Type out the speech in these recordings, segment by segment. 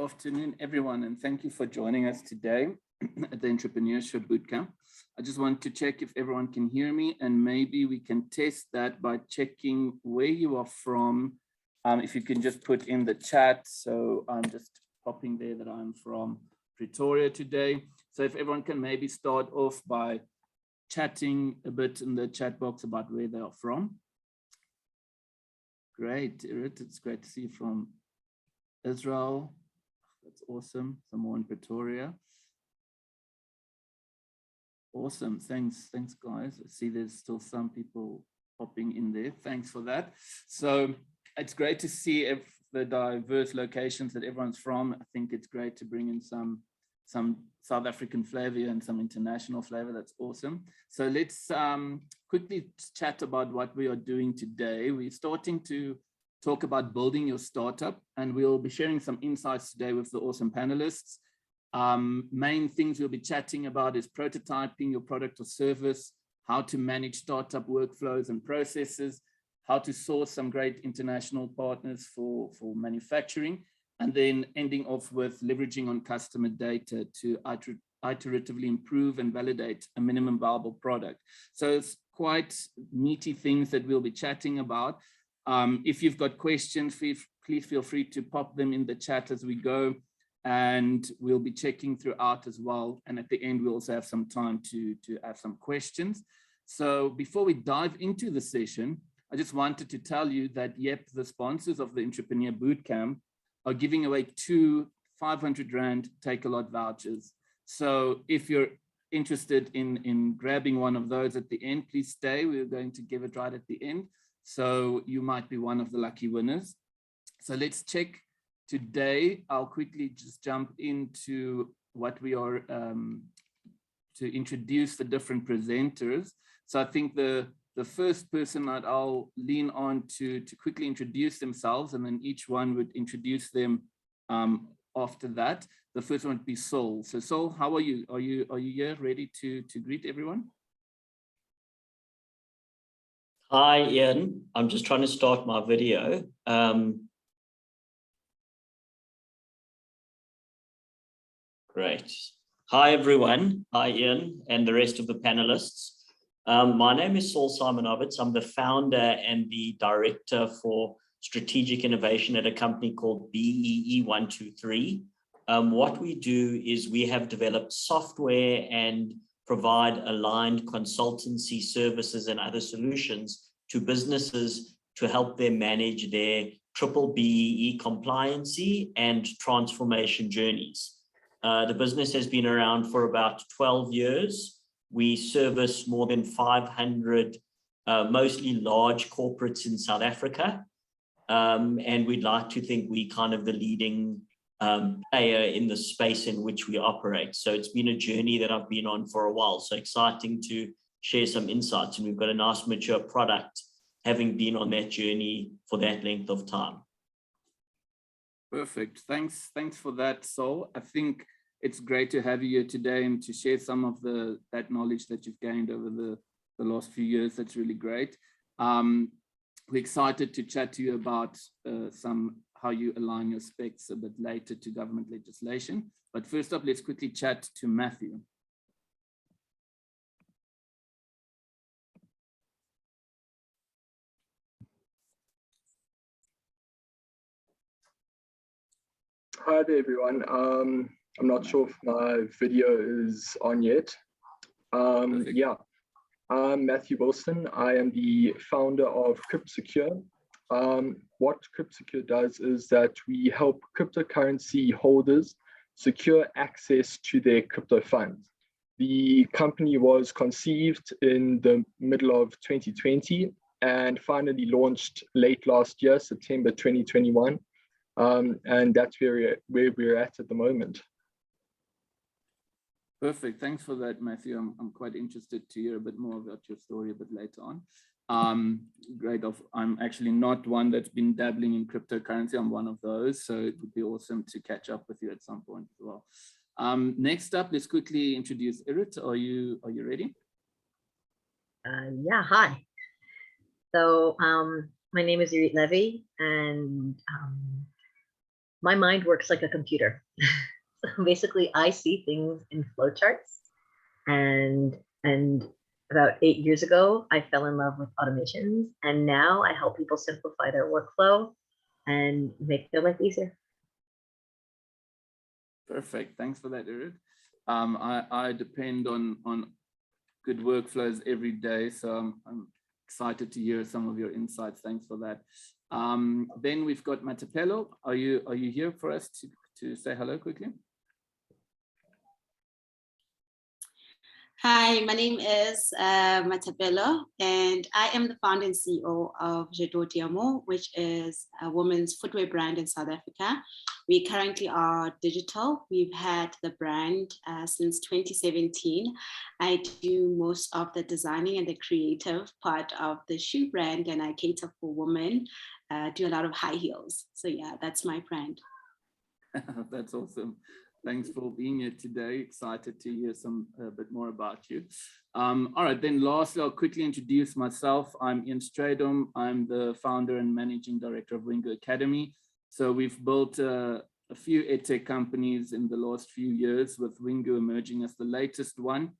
afternoon, everyone, and thank you for joining us today at the Entrepreneurship Bootcamp. I just want to check if everyone can hear me, and maybe we can test that by checking where you are from. If you can just put in the chat. So I'm just popping there that I'm from Pretoria today. So if everyone can maybe start off by chatting a bit in the chat box about where they are from. Great, Irit, it's great to see you from Israel. That's awesome. Someone in Pretoria. Awesome. Thanks, guys. I see there's still some people popping in there. Thanks for that. So it's great to see if the diverse locations that everyone's from. I think it's great to bring in some South African flavor and some international flavor. That's awesome. So let's quickly chat about what we are doing today. We're starting to talk about building your startup, and we'll be sharing some insights today with the awesome panelists. Main things we'll be chatting about is prototyping your product or service, how to manage startup workflows and processes, how to source some great international partners for manufacturing, and then ending off with leveraging on customer data to iteratively improve and validate a minimum viable product. So it's quite meaty things that we'll be chatting about. If you've got questions, please feel free to pop them in the chat as we go, and we'll be checking throughout as well. And at the end, we'll also have some time to have some questions. So before we dive into the session, I just wanted to tell you that, yep, the sponsors of the Entrepreneur Bootcamp are giving away 2 500 Rand Take-A-Lot vouchers. So if you're interested in grabbing one of those at the end, please stay. We're going to give it right at the end. So you might be one of the lucky winners. So let's check today. I'll quickly just jump into what we are to introduce the different presenters. So I think the first person that I'll lean on to quickly introduce themselves, and then each one would introduce them after that. The first one would be Saul. So Saul, how are you? Are you here ready to greet everyone? Hi, Ian. I'm just trying to start my video. Great. Hi, everyone. Hi, Ian, and the rest of the panelists. My name is Saul Simonovitz. I'm the founder and the director for strategic innovation at a company called BEE123. What we do is we have developed software and provide aligned consultancy services and other solutions to businesses to help them manage their triple BEE compliancy and transformation journeys. The business has been around for about 12 years. We service more than 500, mostly large corporates in South Africa. And we'd like to think we kind of the leading player in the space in which we operate. So it's been a journey that I've been on for a while. So exciting to share some insights, and we've got a nice mature product having been on that journey for that length of time. Perfect. Thanks for that, Saul. I think it's great to have you here today and to share some of that knowledge that you've gained over the last few years. That's really great. We're excited to chat to you about how you align your specs a bit later to government legislation. But first up, let's quickly chat to Matthew. Hi there, everyone. I'm not sure if my video is on yet. Yeah, I'm Matthew Wilson. I am the founder of CryptSecure. What CryptSecure does is that we help cryptocurrency holders secure access to their crypto funds. The company was conceived in the middle of 2020 and finally launched late last year, September 2021. And that's where we're at the moment. Perfect. Thanks for that, Matthew. I'm quite interested to hear a bit more about your story a bit later on. Great. I'm actually not one that's been dabbling in cryptocurrency. I'm one of those. So it would be awesome to catch up with you at some point as well. Next up, let's quickly introduce Irit. Are you ready? Yeah, hi. So my name is Irit Levy, and my mind works like a computer. So basically, I see things in flowcharts, and about 8 years ago, I fell in love with automations, and now I help people simplify their workflow and make their life easier. Perfect. Thanks for that, Irid. I depend on good workflows every day, so I'm excited to hear some of your insights. Thanks for that. Then we've got Matapelo. Are you here for us to say hello quickly? Hi, my name is Matapelo, and I am the founder and CEO of Jedo Diamo, which is a women's footwear brand in South Africa. We currently are digital. We've had the brand since 2017. I do most of the designing and the creative part of the shoe brand, and I cater for women, do a lot of high heels. So yeah, that's my brand. That's awesome. Thanks for being here today. Excited to hear a bit more about you. All right, then lastly, I'll quickly introduce myself. I'm Ian Stradom. I'm the founder and managing director of Wingo Academy. So we've built a few edtech companies in the last few years, with Wingo emerging as the latest one.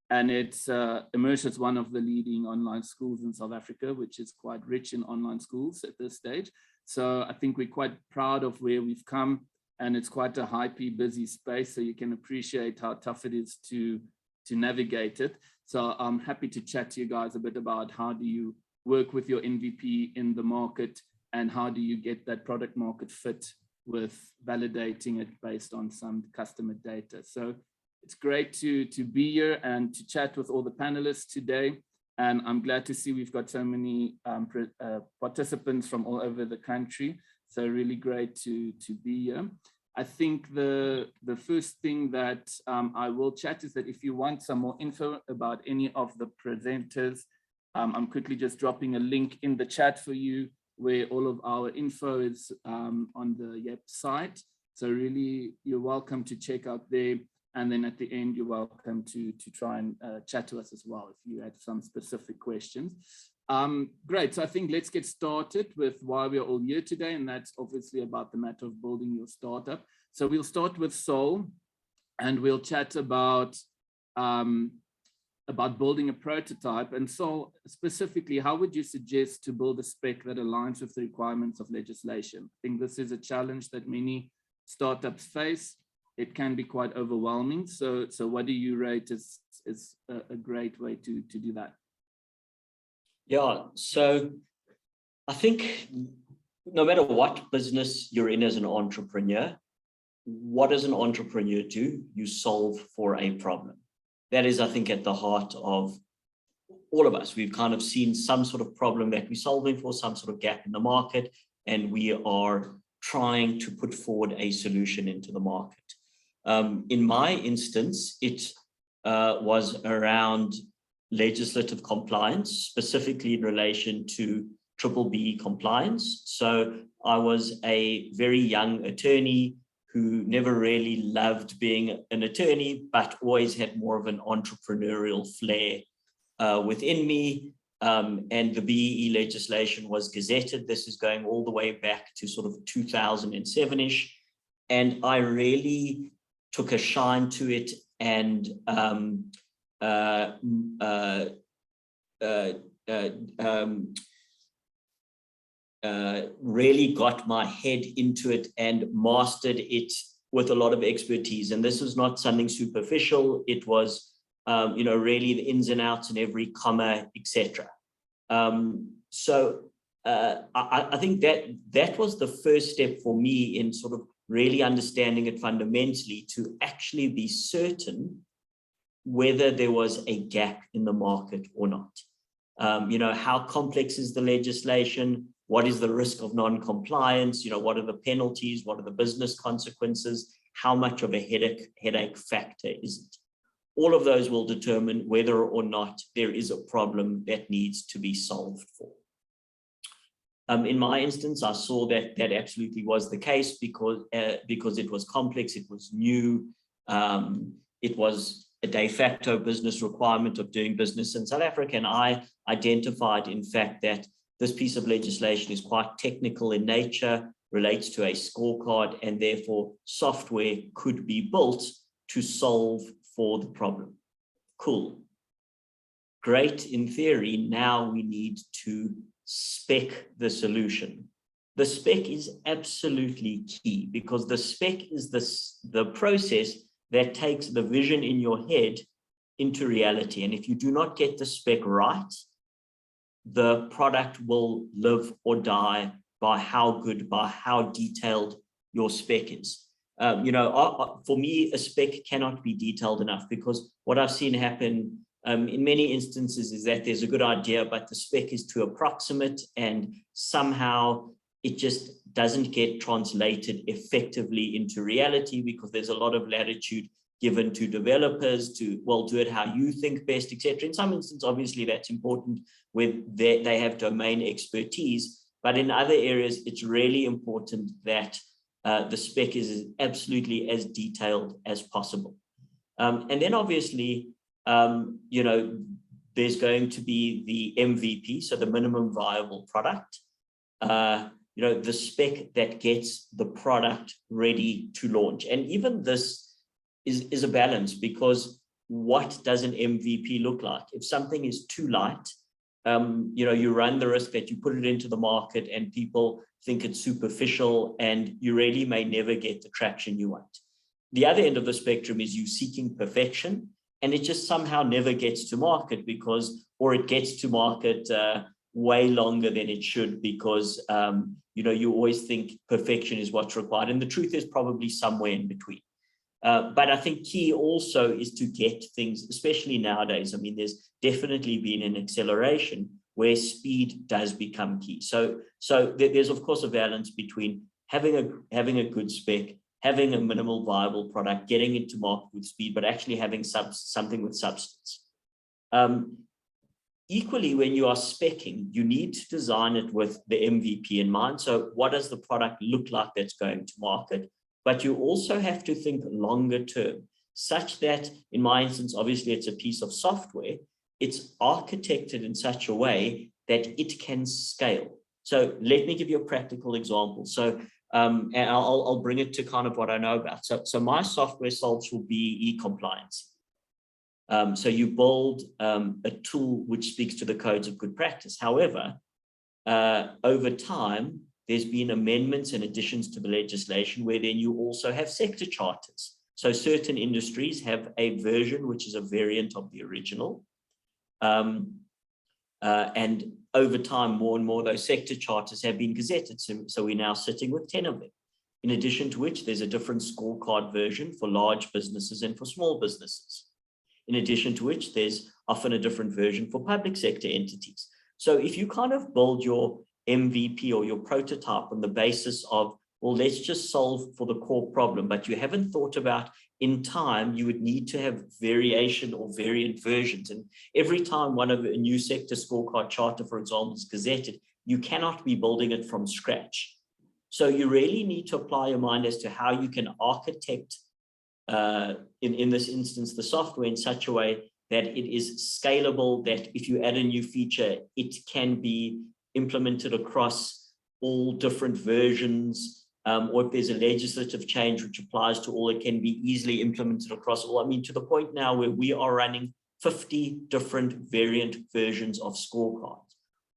And it's emerged as one of the leading online schools in South Africa, which is quite rich in online schools at this stage. So I think we're quite proud of where we've come. And it's quite a hypey, busy space, so you can appreciate how tough it is to navigate it. So I'm happy to chat to you guys a bit about how do you work with your MVP in the market, and how do you get that product market fit with validating it based on some customer data. So it's great to be here and to chat with all the panelists today. And I'm glad to see we've got so many participants from all over the country. So really great to be here. I think the first thing that I will chat is that if you want some more info about any of the presenters, I'm quickly just dropping a link in the chat for you where all of our info is on the website. So really, you're welcome to check out there. And then at the end, you're welcome to try and chat to us as well if you had some specific questions. Great, so I think let's get started with why we're all here today, and that's obviously about the matter of building your startup. So we'll start with Sol, and we'll chat about building a prototype. And Sol, specifically, how would you suggest to build a spec that aligns with the requirements of legislation? I think this is a challenge that many startups face. It can be quite overwhelming. So what do you rate as a great way to do that? Yeah, so I think no matter what business you're in as an entrepreneur, what does an entrepreneur do? You solve for a problem. That is, I think, at the heart of all of us. We've kind of seen some sort of problem that we're solving for, some sort of gap in the market, and we are trying to put forward a solution into the market. In my instance, it was around legislative compliance, specifically in relation to BBB compliance. So I was a very young attorney who never really loved being an attorney, but always had more of an entrepreneurial flair within me. And the BEE legislation was gazetted. This is going all the way back to sort of 2007-ish. And I really took a shine to it and really got my head into it and mastered it with a lot of expertise. And this was not something superficial. It was, really the ins and outs and every comma, etc. So I think that was the first step for me in sort of really understanding it fundamentally, to actually be certain whether there was a gap in the market or not. How complex is the legislation? What is the risk of non-compliance? What are the penalties? What are the business consequences? How much of a headache factor is it? All of those will determine whether or not there is a problem that needs to be solved for. In my instance, I saw that absolutely was the case because it was complex, it was new, it was a de facto business requirement of doing business in South Africa. And I identified, in fact, that this piece of legislation is quite technical in nature. relates to a scorecard, and therefore software could be built to solve for the problem. Cool. Great in theory. Now we need to spec the solution. The spec is absolutely key, because the spec is the process that takes the vision in your head into reality. And if you do not get the spec right, the product will live or die by how good, by how detailed your spec is. For me, a spec cannot be detailed enough, because what I've seen happen in many instances is that there's a good idea, but the spec is too approximate, and somehow it just doesn't get translated effectively into reality, because there's a lot of latitude given to developers to, well, do it how you think best, etc. In some instances, obviously, that's important when they have domain expertise, but in other areas, it's really important that the spec is absolutely as detailed as possible. And then obviously, there's going to be the MVP, so the minimum viable product. The spec that gets the product ready to launch. And even this is a balance, because what does an MVP look like? If something is too light, you run the risk that you put it into the market and people think it's superficial, and you really may never get the traction you want. The other end of the spectrum is you seeking perfection, and it just somehow never gets to market, or it gets to market way longer than it should, because you always think perfection is what's required, and the truth is probably somewhere in between. But I think key also is to get things, especially nowadays. I mean, there's definitely been an acceleration where speed does become key. So there's of course a balance between having a good spec, having a minimal viable product, getting it to market with speed, but actually having something with substance. Equally, when you are speccing, you need to design it with the MVP in mind. So what does the product look like that's going to market? But you also have to think longer term, such that, in my instance, obviously it's a piece of software, it's architected in such a way that it can scale. So let me give you a practical example. So and I'll bring it to kind of what I know about. So my software solves for BEE compliance. So you build a tool which speaks to the codes of good practice. However, over time, there's been amendments and additions to the legislation where then you also have sector charters. So certain industries have a version which is a variant of the original. And over time, more and more, those sector charters have been gazetted. So we're now sitting with 10 of them. In addition to which, there's a different scorecard version for large businesses and for small businesses. In addition to which, there's often a different version for public sector entities. So if you kind of build your MVP or your prototype on the basis of, well, let's just solve for the core problem, but you haven't thought about in time, you would need to have variation or variant versions. And every time one of a new sector scorecard charter, for example, is gazetted, you cannot be building it from scratch. So you really need to apply your mind as to how you can architect, in this instance, the software in such a way that it is scalable, that if you add a new feature, it can be implemented across all different versions, or if there's a legislative change which applies to all, it can be easily implemented across all. I mean, to the point now where we are running 50 different variant versions of scorecards,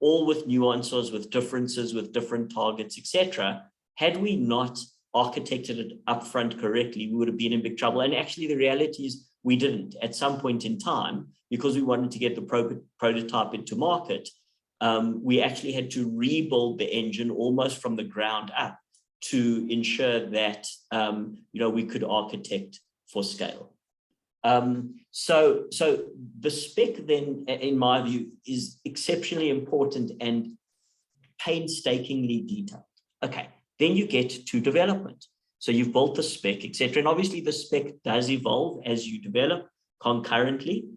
all with nuances, with differences, with different targets, etc. Had we not architected it upfront correctly, we would have been in big trouble. And actually, the reality is we didn't. At some point in time, because we wanted to get the prototype into market, we actually had to rebuild the engine almost from the ground up to ensure that we could architect for scale. So the spec then, in my view, is exceptionally important and painstakingly detailed. Okay, then you get to development. So you've built the spec, etc. And obviously the spec does evolve as you develop concurrently.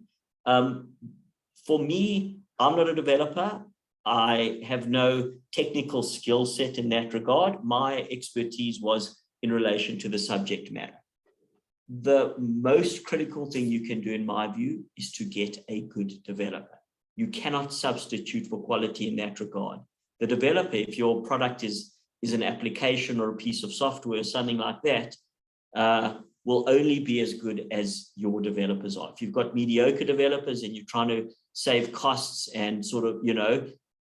For me, I'm not a developer. I have no technical skill set in that regard. My expertise was in relation to the subject matter. The most critical thing you can do, in my view, is to get a good developer. You cannot substitute for quality in that regard. The developer, if your product is is an application or a piece of software or something like that, will only be as good as your developers are. If you've got mediocre developers and you're trying to save costs and sort of,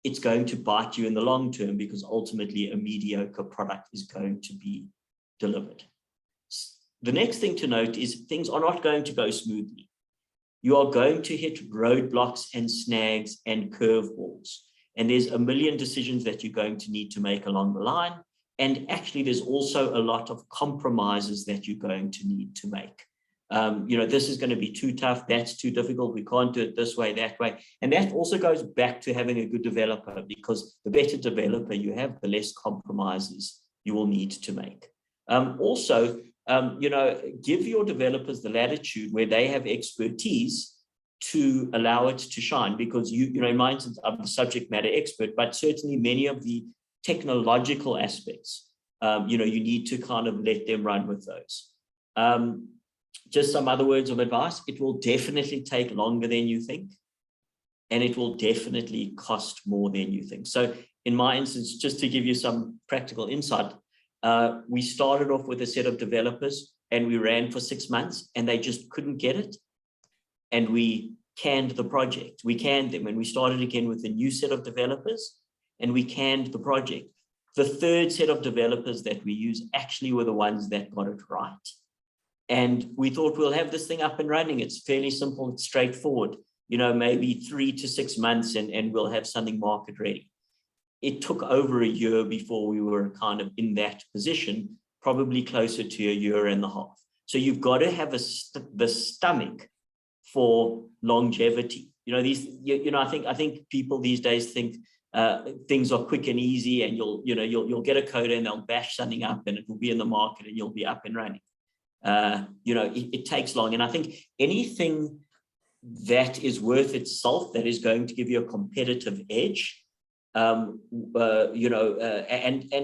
it's going to bite you in the long term, because ultimately a mediocre product is going to be delivered. The next thing to note is things are not going to go smoothly. You are going to hit roadblocks and snags and curveballs. And there's a million decisions that you're going to need to make along the line. And actually, there's also a lot of compromises that you're going to need to make. This is going to be too tough. That's too difficult. We can't do it this way, that way. And that also goes back to having a good developer, because the better developer you have, the less compromises you will need to make. Give your developers the latitude where they have expertise to allow it to shine, because in my instance, I'm the subject matter expert, but certainly many of the technological aspects, you need to kind of let them run with those. Just some other words of advice: it will definitely take longer than you think, and it will definitely cost more than you think. So in my instance, just to give you some practical insight, we started off with a set of developers and we ran for 6 months and they just couldn't get it. And we canned the project. We canned them, and we started again with a new set of developers and we canned the project. The third set of developers that we use actually were the ones that got it right. And we thought, we'll have this thing up and running. It's fairly simple, it's straightforward, maybe 3 to 6 months and we'll have something market ready. It took over a year before we were kind of in that position, probably closer to a year and a half. So you've got to have the stomach for longevity. I think people these days think things are quick and easy, and you'll get a coder and they'll bash something up and it will be in the market and you'll be up and running. It takes long. And I think anything that is worth itself, that is going to give you a competitive edge, and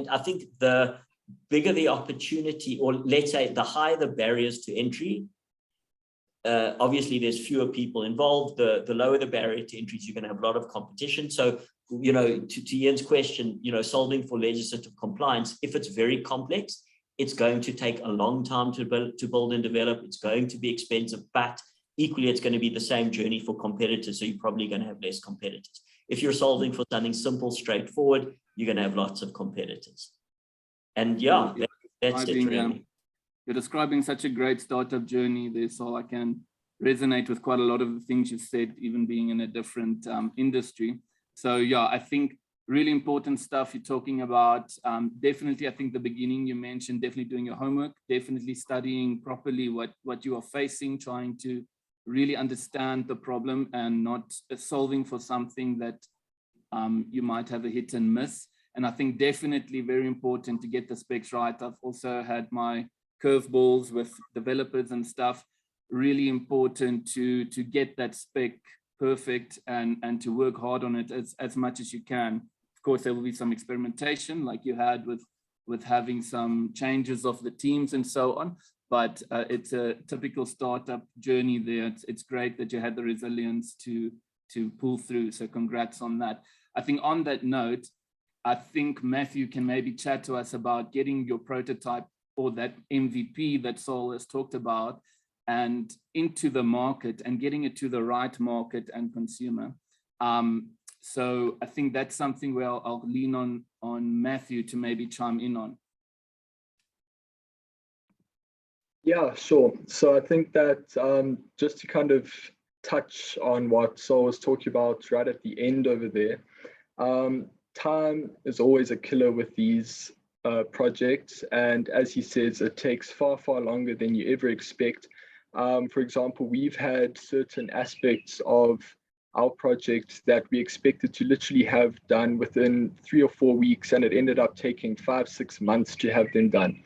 I think the bigger the opportunity, or let's say the higher the barriers to entry, obviously there's fewer people involved, the lower the barrier to entry, you're going to have a lot of competition. So, to Ian's question, solving for legislative compliance, if it's very complex, it's going to take a long time to build and develop. It's going to be expensive, but equally, it's going to be the same journey for competitors. So you're probably going to have less competitors. If you're solving for something simple, straightforward, you're going to have lots of competitors. And that's it, really. You're describing such a great startup journey there, so I can resonate with quite a lot of the things you said, even being in a different industry. So I think really important stuff you're talking about. Definitely, I think the beginning you mentioned, definitely doing your homework, definitely studying properly what you are facing, trying to really understand the problem and not solving for something that you might have a hit and miss. And I think definitely very important to get the specs right. I've also had my curveballs with developers and stuff. Really important to get that spec perfect and to work hard on it as much as you can. Of course, there will be some experimentation like you had with having some changes of the teams and so on. But it's a typical startup journey there. It's great that you had the resilience to pull through. So congrats on that. I think on that note, I think Matthew can maybe chat to us about getting your prototype or that MVP that Saul has talked about and into the market and getting it to the right market and consumer. So I think that's something where I'll lean on Matthew to maybe chime in on. Yeah, sure. So I think that just to kind of touch on what Saul was talking about right at the end over there, time is always a killer with these projects. And as he says, it takes far, far longer than you ever expect. For example, we've had certain aspects of our project that we expected to literally have done within 3 or 4 weeks, and it ended up taking 5-6 months to have them done.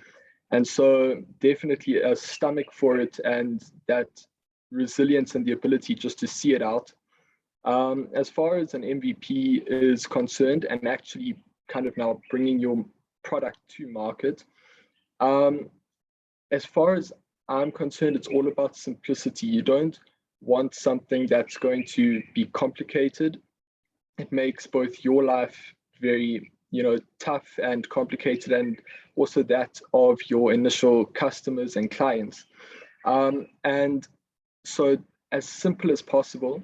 And so definitely a stomach for it and that resilience and the ability just to see it out. As far as an MVP is concerned and actually kind of now bringing your product to market, as far as I'm concerned, it's all about simplicity. You don't want something that's going to be complicated. It makes both your life very tough and complicated, and also that of your initial customers and clients. And so as simple as possible.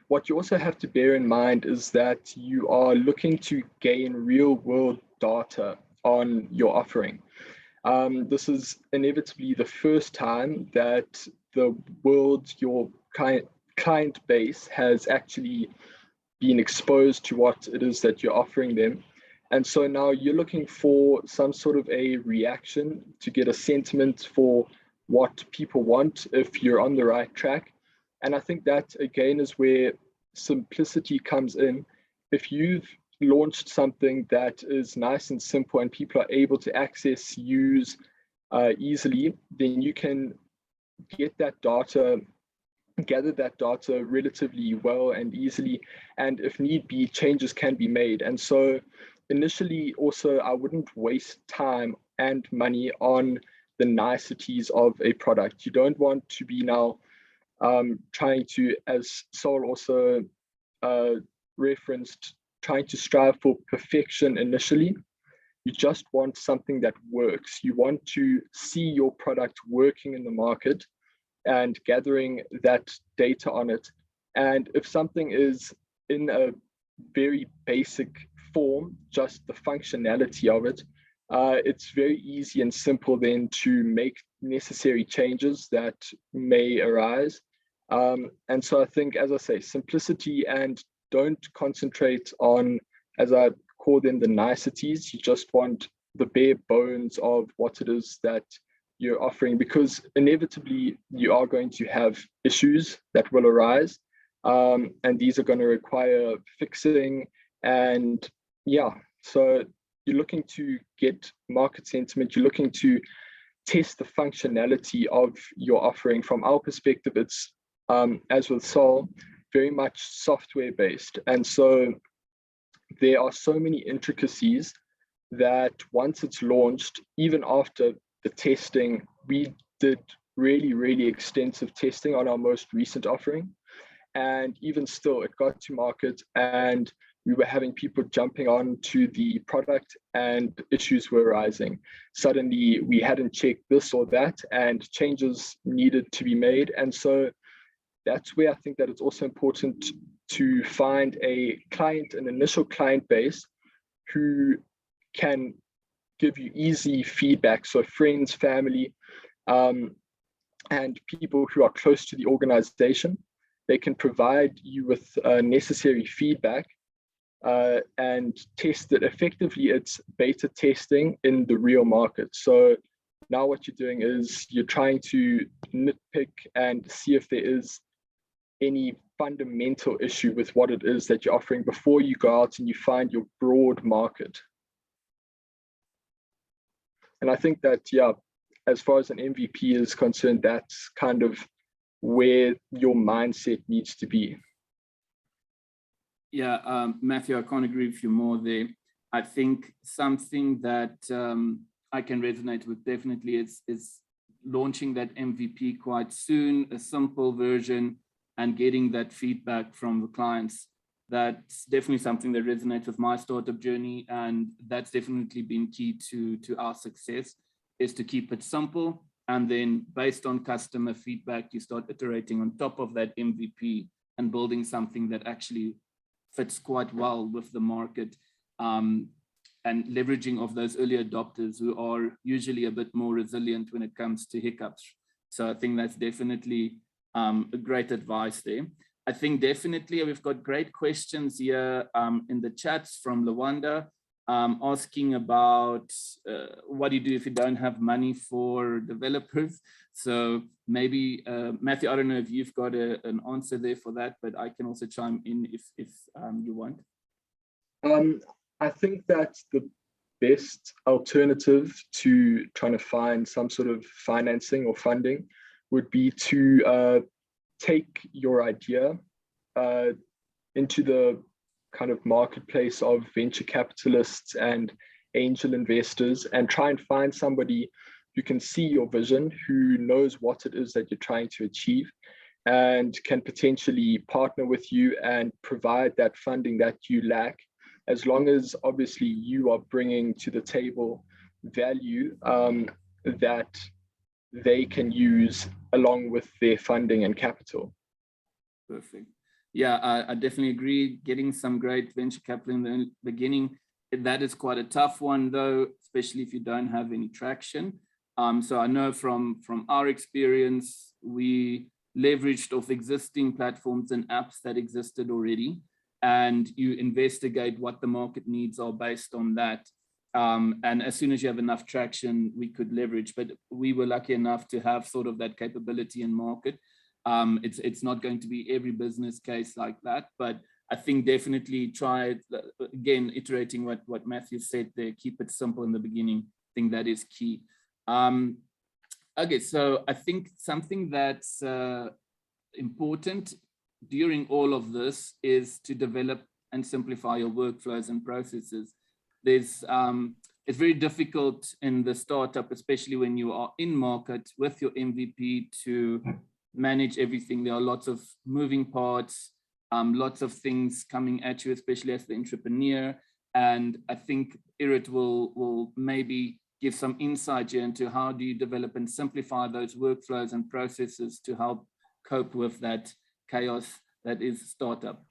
What you also have to bear in mind is that you are looking to gain real world data on your offering. This is inevitably the first time that the world, your client base, has actually been exposed to what it is that you're offering them. And so now you're looking for some sort of a reaction to get a sentiment for what people want, if you're on the right track. And I think that, again, is where simplicity comes in. If you've launched something that is nice and simple and people are able to access, use easily, then you can get that data, gather that data relatively well and easily. And if need be, changes can be made. And so initially, also, I wouldn't waste time and money on the niceties of a product. You don't want to be now trying to, as Sol also referenced, trying to strive for perfection initially. You just want something that works. You want to see your product working in the market and gathering that data on it. And if something is in a very basic form, just the functionality of it, it's very easy and simple then to make necessary changes that may arise. And so I think, as I say, simplicity, and don't concentrate on, as I call them, the niceties. You just want the bare bones of what it is that you're offering, because inevitably you are going to have issues that will arise. And these are going to require fixing. And yeah, so you're looking to get market sentiment, you're looking to test the functionality of your offering. From our perspective, it's, as with Sol, very much software based. And so there are so many intricacies that once it's launched, even after the testing, we did really, really extensive testing on our most recent offering. And even still, it got to market and we were having people jumping on to the product and issues were arising. Suddenly we hadn't checked this or that and changes needed to be made. And so that's where I think that it's also important to find a client, an initial client base who can give you easy feedback. So friends, family, and people who are close to the organization, they can provide you with necessary feedback and test it effectively. It's beta testing in the real market. So now what you're doing is you're trying to nitpick and see if there is any fundamental issue with what it is that you're offering before you go out and you find your broad market. And I think that, yeah, as far as an MVP is concerned, that's kind of where your mindset needs to be. Yeah, Matthew, I can't agree with you more there. I think something that I can resonate with definitely is launching that MVP quite soon, a simple version, and getting that feedback from the clients. That's definitely something that resonates with my startup journey, and that's definitely been key to our success, is to keep it simple, and then based on customer feedback, you start iterating on top of that MVP and building something that actually fits quite well with the market, and leveraging of those early adopters who are usually a bit more resilient when it comes to hiccups. So I think that's definitely a great advice there. I think definitely we've got great questions here in the chats from Lawanda, asking about what do you do if you don't have money for developers? So maybe, Matthew, I don't know if you've got an answer there for that, but I can also chime in if you want. I think that the best alternative to trying to find some sort of financing or funding would be to take your idea into the kind of marketplace of venture capitalists and angel investors and try and find somebody who can see your vision, who knows what it is that you're trying to achieve, and can potentially partner with you and provide that funding that you lack as long as obviously you are bringing to the table value that they can use along with their funding and capital. Perfect. Yeah, I definitely agree. Getting some great venture capital in the beginning, that is quite a tough one though, especially if you don't have any traction. So I know from our experience, we leveraged off existing platforms and apps that existed already, and you investigate what the market needs are based on that. And as soon as you have enough traction, we could leverage, but we were lucky enough to have sort of that capability in market. It's not going to be every business case like that, but I think definitely try it, again, iterating what Matthew said there, keep it simple in the beginning. I think that is key. Okay, so I think something that's important during all of this is to develop and simplify your workflows and processes. It's very difficult in the startup, especially when you are in market with your MVP, to manage everything. There are lots of moving parts, lots of things coming at you, especially as the entrepreneur. And I think Irit will maybe give some insight here into how do you develop and simplify those workflows and processes to help cope with that chaos that is startup.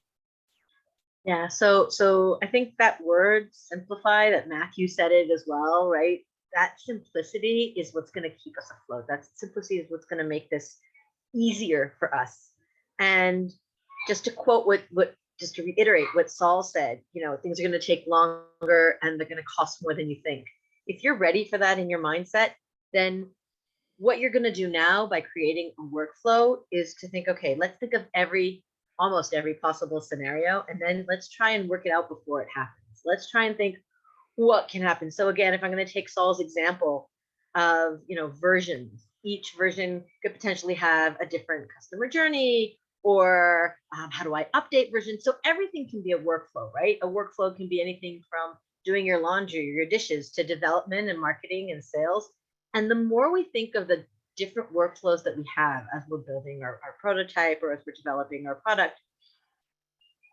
Yeah, so I think that word simplify, that Matthew said it as well, right? That simplicity is what's going to keep us afloat. That simplicity is what's going to make this easier for us. And just to quote just to reiterate what Saul said, things are going to take longer and they're going to cost more than you think. If you're ready for that in your mindset, then what you're going to do now by creating a workflow is to think, okay, let's think of almost every possible scenario, and then let's try and work it out before it happens. Let's try and think what can happen. So again, if I'm going to take Saul's example of, versions, each version could potentially have a different customer journey, or how do I update versions? So everything can be a workflow, right? A workflow can be anything from doing your laundry, your dishes, to development and marketing and sales. And the more we think of the different workflows that we have as we're building our prototype or as we're developing our product,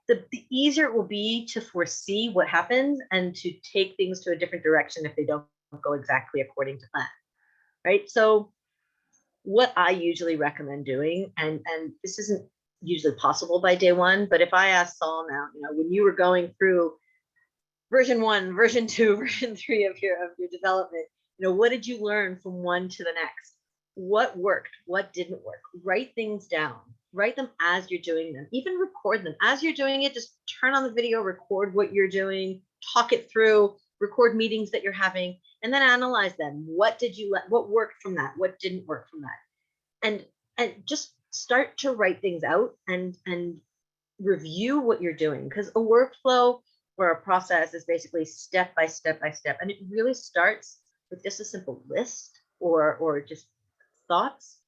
the easier it will be to foresee what happens and to take things to a different direction if they don't go exactly according to plan, right? So what I usually recommend doing, and this isn't usually possible by day one, but if I ask Saul now, when you were going through version 1, version 2, version 3 of your development, what did you learn from one to the next? What worked? What didn't work? Write things down. Write them as you're doing them. Even record them. As you're doing it, just turn on the video, record what you're doing, talk it through, record meetings that you're having, and then analyze them. What worked from that? What didn't work from that? And just start to write things out and review what you're doing, because a workflow or a process is basically step by step by step. And it really starts with just a simple list or just thoughts.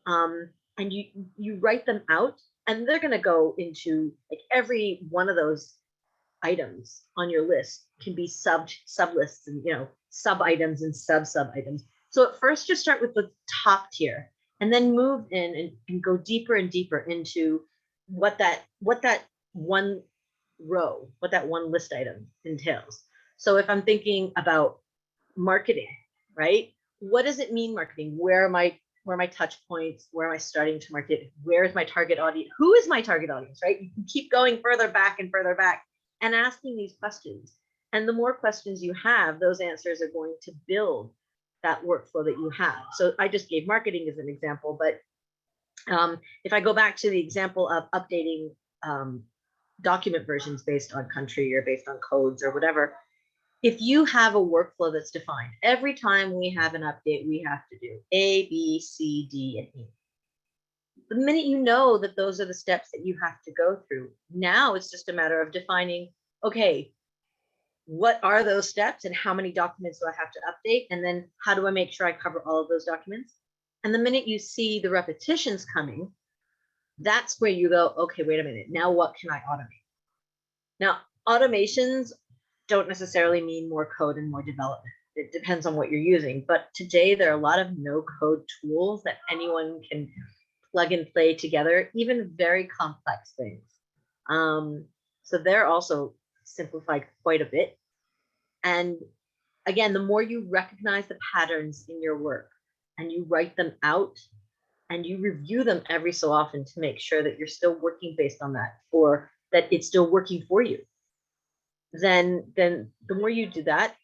And you write them out, and they're going to go into, like, every one of those items on your list can be sub lists and sub items and sub items. So at first, just start with the top tier, and then move in and go deeper and deeper into what that one row, what that one list item entails. So if I'm thinking about marketing, right? What does it mean, marketing? Where are my touch points? Where am I starting to market? Where is my target audience? Who is my target audience, right? You can keep going further back and asking these questions. And the more questions you have, those answers are going to build that workflow that you have. So I just gave marketing as an example, but if I go back to the example of updating document versions based on country or based on codes or whatever, if you have a workflow that's defined, every time we have an update, we have to do A, B, C, D, and E. The minute you know that those are the steps that you have to go through, now it's just a matter of defining, okay, what are those steps and how many documents do I have to update? And then how do I make sure I cover all of those documents? And the minute you see the repetitions coming, that's where you go, okay, wait a minute, now what can I automate? Now, automations don't necessarily mean more code and more development. It depends on what you're using. But today, there are a lot of no-code tools that anyone can plug and play together, even very complex things. So they're also simplified quite a bit. And again, the more you recognize the patterns in your work and you write them out and you review them every so often to make sure that you're still working based on that, or that it's still working for you, then the more you do that,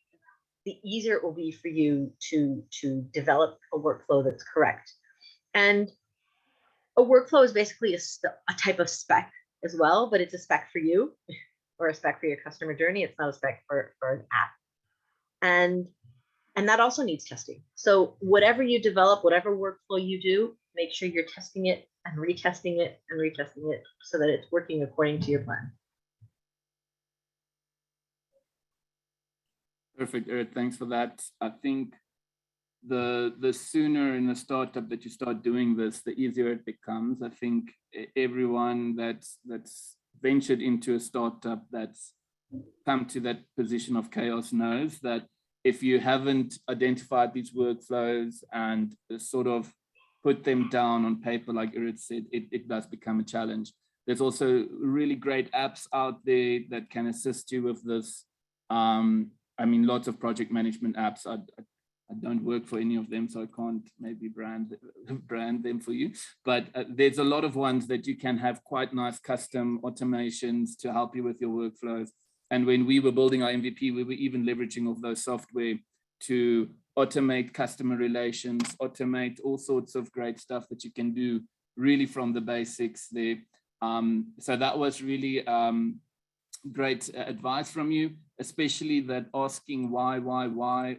the easier it will be for you to develop a workflow that's correct. And a workflow is basically a type of spec as well, but it's a spec for you or a spec for your customer journey. It's not a spec for an app. And that also needs testing. So whatever you develop, whatever workflow you do, make sure you're testing it and retesting it and retesting it so that it's working according to your plan. Perfect, Eric. Thanks for that. I think the sooner in a startup that you start doing this, the easier it becomes. I think everyone that's ventured into a startup that's come to that position of chaos knows that if you haven't identified these workflows and sort of put them down on paper, like Irit said, it does become a challenge. There's also really great apps out there that can assist you with this. I mean, lots of project management apps. I don't work for any of them, so I can't maybe brand them for you. But there's a lot of ones that you can have quite nice custom automations to help you with your workflows. And when we were building our MVP, we were even leveraging of those software to automate customer relations, automate all sorts of great stuff that you can do really from the basics there. So that was really great advice from you, especially that asking why,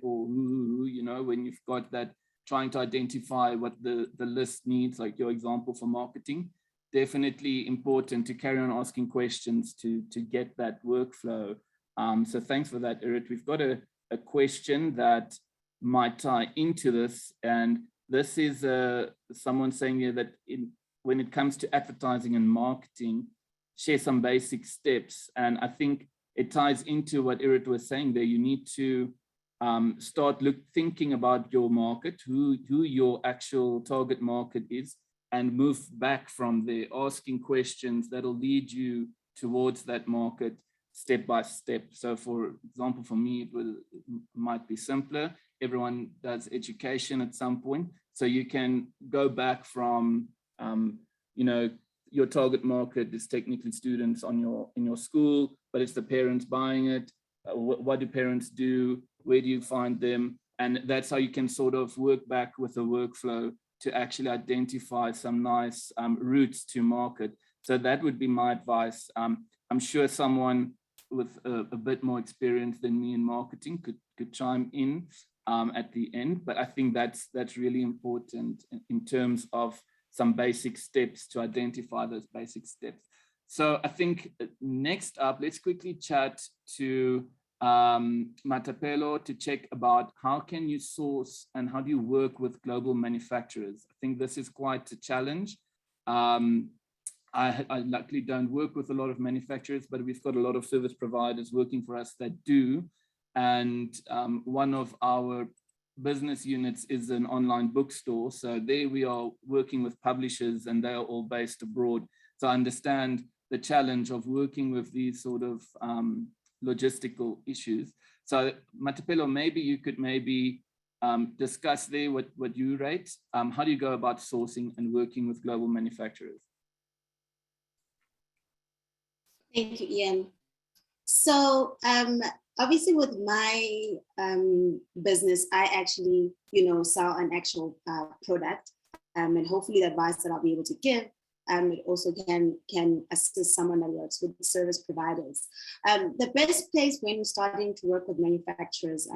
or who, you know, when you've got that, trying to identify what the list needs, like your example for marketing. Definitely important to carry on asking questions to get that workflow. So thanks for that, Irit. We've got a question that might tie into this, and this is someone saying here that when it comes to advertising and marketing, share some basic steps. And I think it ties into what Irit was saying there. You need to start thinking about your market, who your actual target market is, and move back from there, asking questions that'll lead you towards that market step by step. So for example, for me, it might be simpler. Everyone does education at some point. So you can go back from, you know, your target market is technically students in your school, but it's the parents buying it. What do parents do? Where do you find them? And that's how you can sort of work back with a workflow to actually identify some nice routes to market. So that would be my advice. I'm sure someone with a bit more experience than me in marketing could chime in at the end, but I think that's really important in terms of some basic steps to identify those basic steps. So I think next up, let's quickly chat to Matapelo to check about how can you source and how do you work with global manufacturers. I think this is quite a challenge. I luckily don't work with a lot of manufacturers, but we've got a lot of service providers working for us that do. And one of our business units is an online bookstore. So there we are working with publishers and they are all based abroad. So I understand the challenge of working with these sort of logistical issues. So Matapelo, maybe you could discuss there what you rate. How do you go about sourcing and working with global manufacturers? Thank you, Ian. So obviously with my business, I actually, sell an actual product, and hopefully the advice that I'll be able to give, it also can assist someone that works with service providers. The best place when you're starting to work with manufacturers,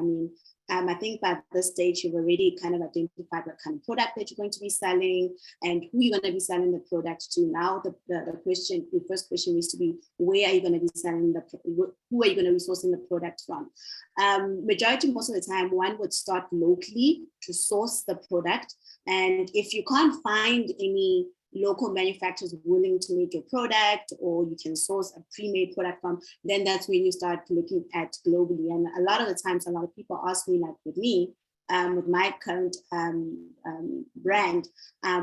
I think by this stage, you've already kind of identified what kind of product that you're going to be selling and who you're going to be selling the product to. Now, the first question needs to be, where are you going to be selling who are you going to be sourcing the product from? Most of the time, one would start locally to source the product. And if you can't find any local manufacturers willing to make your product, or you can source a pre-made product from, then that's when you start looking at globally. And a lot of the times, a lot of people ask me, like with me, with my current brand,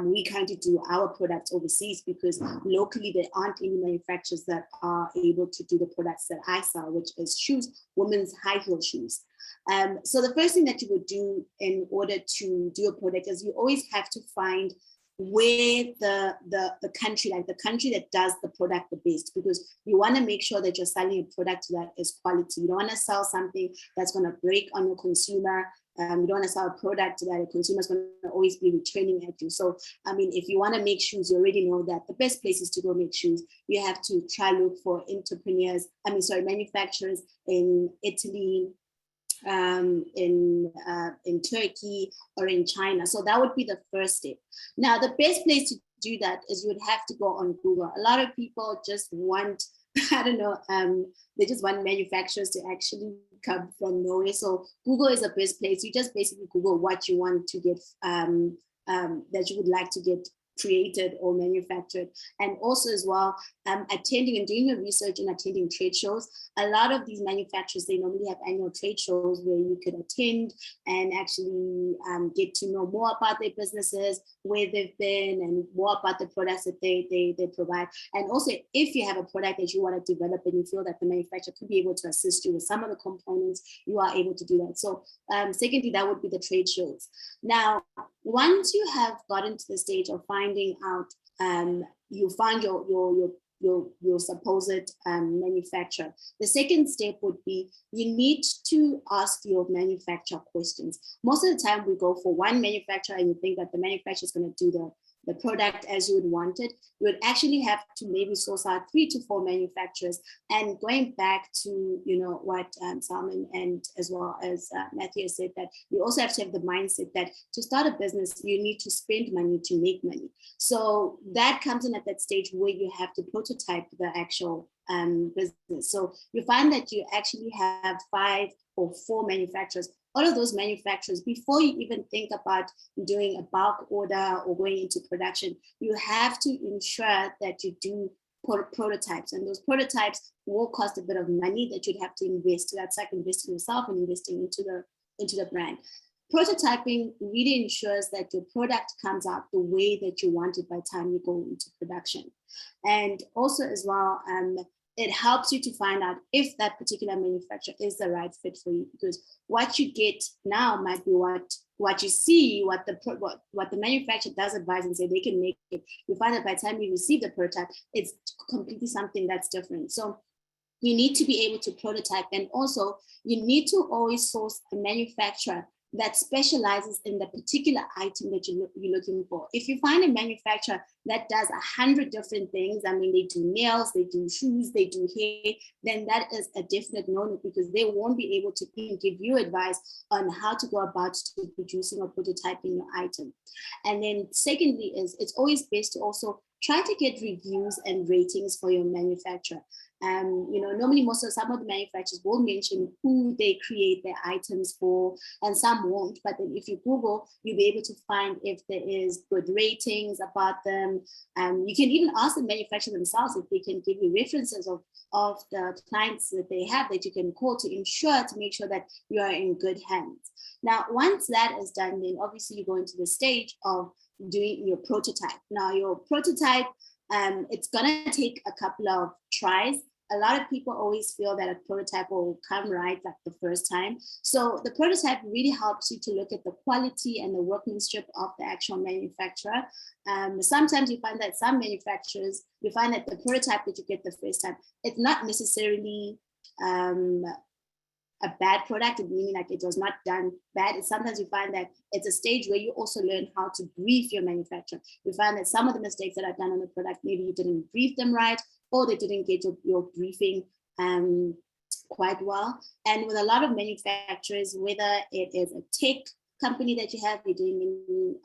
we currently do our products overseas because locally there aren't any manufacturers that are able to do the products that I sell, which is shoes, women's high heel shoes. So the first thing that you would do in order to do a product is you always have to find where the country, like the country that does the product the best, because you want to make sure that you're selling a product that is quality. You don't want to sell something that's going to break on your consumer. You don't want to sell a product that a consumer is going to always be returning at you. So, I mean, if you want to make shoes, you already know that the best places to go make shoes, you have to try look for manufacturers in Italy, in Turkey, or in China. So that would be the first step. Now, the best place to do that is you would have to go on Google. A lot of people just want, I don't know, they just want manufacturers to actually come from nowhere. So Google is the best place. You just basically Google what you want to get, that you would like to get created or manufactured. And also as well, attending and doing your research and attending trade shows. A lot of these manufacturers, they normally have annual trade shows where you could attend and actually get to know more about their businesses, where they've been, and more about the products that they provide. And also, if you have a product that you want to develop and you feel that the manufacturer could be able to assist you with some of the components, you are able to do that. So secondly, that would be the trade shows. Now, once you have gotten to the stage of finding out, you find your supposed manufacturer. The second step would be you need to ask your manufacturer questions. Most of the time we go for one manufacturer and you think that the manufacturer is going to do the product as you would want it. You would actually have to maybe source out 3 to 4 manufacturers. And going back to what Salman and as well as Matthew has said, that you also have to have the mindset that to start a business, you need to spend money to make money. So that comes in at that stage where you have to prototype the actual business. So you find that you actually have 5 or 4 manufacturers. All of those manufacturers, before you even think about doing a bulk order or going into production, you have to ensure that you do prototypes. And those prototypes will cost a bit of money that you'd have to invest. That's like investing yourself and investing into the brand. Prototyping really ensures that your product comes out the way that you want it by the time you go into production. And also as well, it helps you to find out if that particular manufacturer is the right fit for you, because what you get now might be what you see, what the manufacturer does advise and say they can make it. You find that by the time you receive the prototype, it's completely something that's different. So you need to be able to prototype, and also you need to always source a manufacturer that specializes in the particular item that you're looking for. If you find a manufacturer that does 100 different things, I mean, they do nails, they do shoes, they do hair, then that is a definite no-no, because they won't be able to give you advice on how to go about to producing or prototyping your item. And then secondly is it's always best to also try to get reviews and ratings for your manufacturer. Normally some of the manufacturers will mention who they create their items for, and some won't. But then if you Google, you'll be able to find if there is good ratings about them. You can even ask the manufacturer themselves if they can give you references of the clients that they have that you can call to make sure that you are in good hands. Now, once that is done, then obviously you go into the stage of doing your prototype. Now, your prototype, it's gonna take a couple of tries. A lot of people always feel that a prototype will come right like the first time. So the prototype really helps you to look at the quality and the workmanship of the actual manufacturer. Sometimes you find that some manufacturers, you find that the prototype that you get the first time, it's not necessarily a bad product, meaning like it was not done bad. And sometimes you find that it's a stage where you also learn how to brief your manufacturer. You find that some of the mistakes that are done on the product, maybe you didn't brief them right, or they didn't get your briefing quite well. And with a lot of manufacturers, whether it is a tech company that you have, you're doing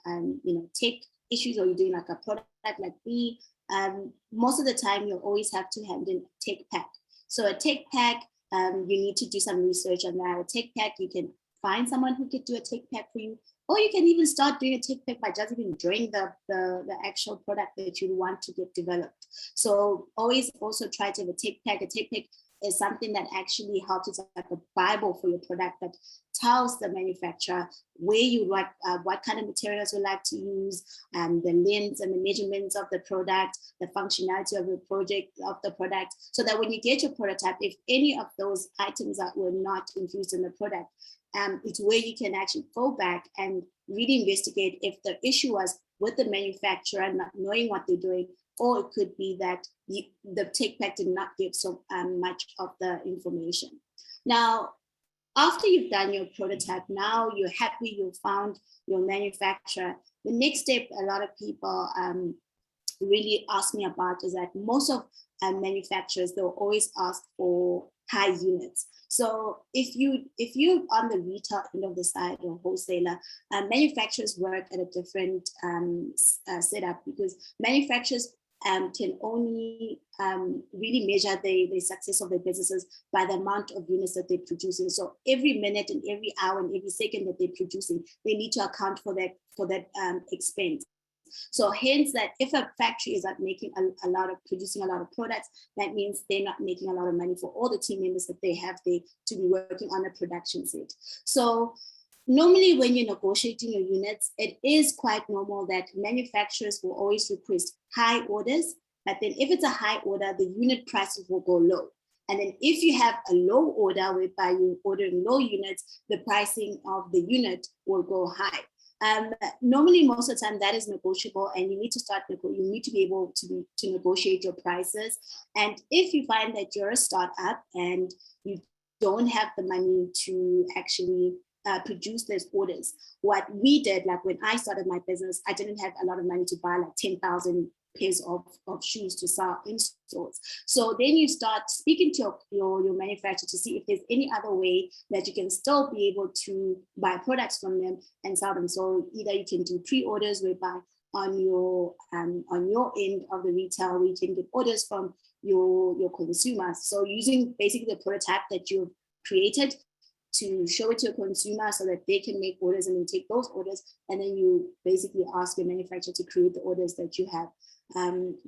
tech issues, or you're doing like a product like me, most of the time you'll always have to hand in a tech pack. So a tech pack, you need to do some research on that. A tech pack, you can find someone who could do a tech pack for you, or you can even start doing a tech pack by just even drawing the actual product that you want to get developed. So always also try to have a tech pack. A tech pack is something that actually helps. It's like a Bible for your product that tells the manufacturer where you like, what kind of materials you like to use, the lengths and the measurements of the product, the functionality of the product, so that when you get your prototype, if any of those items that were not infused in the product, it's where you can actually go back and really investigate if the issue was with the manufacturer not knowing what they're doing, or it could be that the tech pack did not give so much of the information. Now, after you've done your prototype, now you're happy, you found your manufacturer. The next step a lot of people really ask me about is that most of manufacturers, they'll always ask for high units. So if you're on the retail end of the side or wholesaler, manufacturers work at a different setup, because manufacturers can only really measure the success of their businesses by the amount of units that they're producing. So every minute and every hour and every second that they're producing, they need to account for that expense. So hence that if a factory is not making producing a lot of products, that means they're not making a lot of money for all the team members that they have there to be working on a production set. So normally when you're negotiating your units, it is quite normal that manufacturers will always request high orders, but then if it's a high order, the unit prices will go low. And then if you have a low order whereby you're ordering low units, the pricing of the unit will go high. Normally, most of the time, that is negotiable, and you need to be able to negotiate your prices. And if you find that you're a startup and you don't have the money to actually produce those orders, what we did, like when I started my business, I didn't have a lot of money to buy like 10,000 pairs of shoes to sell in stores. So then you start speaking to your manufacturer to see if there's any other way that you can still be able to buy products from them and sell them. So either you can do pre-orders, whereby on your end of the retail, where you can get orders from your consumers. So using basically the prototype that you've created to show it to a consumer so that they can make orders and then take those orders, and then you basically ask your manufacturer to create the orders that you have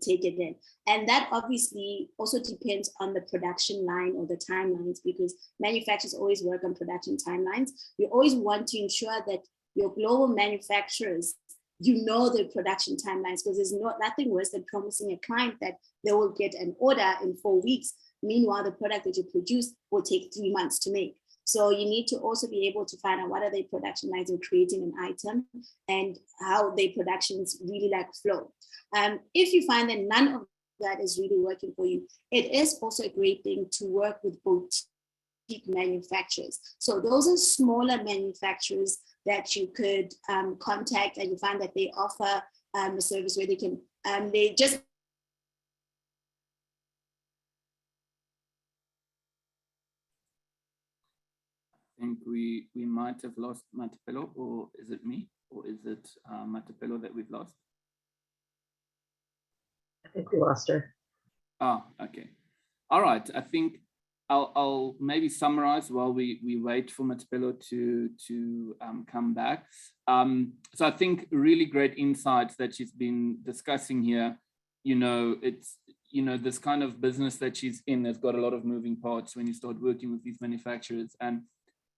taken in. And that obviously also depends on the production line or the timelines, because manufacturers always work on production timelines. You always want to ensure that your global manufacturers, you know the production timelines, because there's nothing worse than promising a client that they will get an order in 4 weeks. Meanwhile, the product that you produce will take 3 months to make. So you need to also be able to find out what are their production lines in creating an item and how their productions really flow. If you find that none of that is really working for you, it is also a great thing to work with boutique manufacturers. So those are smaller manufacturers that you could contact, and you find that they offer a service where they can, they just I think we might have lost Matapelo, or is it me, or is it Matapelo that we've lost? I think we lost her. Ah, okay. All right. I think I'll maybe summarize while we wait for Matapelo to come back. So I think really great insights that she's been discussing here. It's this kind of business that she's in has got a lot of moving parts when you start working with these manufacturers. And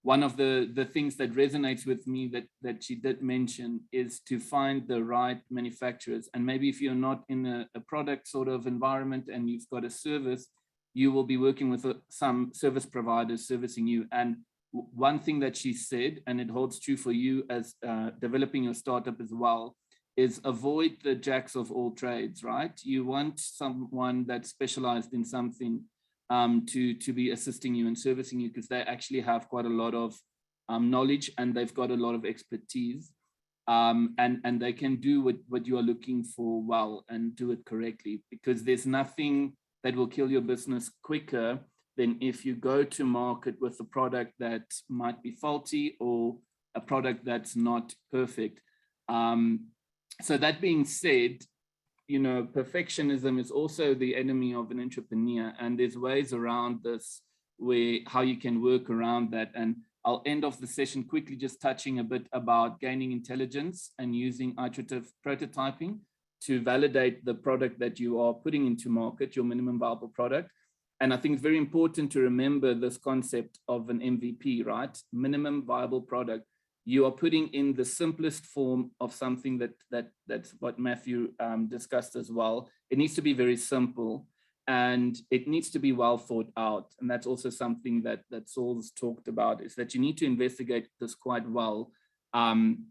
one of the things that resonates with me that she did mention is to find the right manufacturers. And maybe if you're not in a product sort of environment and you've got a service, you will be working with some service providers servicing you. And one thing that she said, and it holds true for you as developing your startup as well, is avoid the jacks of all trades, right? You want someone that's specialized in something to be assisting you and servicing you, because they actually have quite a lot of knowledge and they've got a lot of expertise, and they can do what you are looking for well and do it correctly, because there's nothing that will kill your business quicker than if you go to market with a product that might be faulty or a product that's not perfect. So that being said, perfectionism is also the enemy of an entrepreneur, and there's ways around this how you can work around that. And I'll end off the session quickly just touching a bit about gaining intelligence and using iterative prototyping to validate the product that you are putting into market, your minimum viable product. And I think it's very important to remember this concept of an MVP, right? Minimum viable product. You are putting in the simplest form of something that's what Matthew discussed as well. It needs to be very simple, and it needs to be well thought out. And that's also something that Saul's talked about, is that you need to investigate this quite well.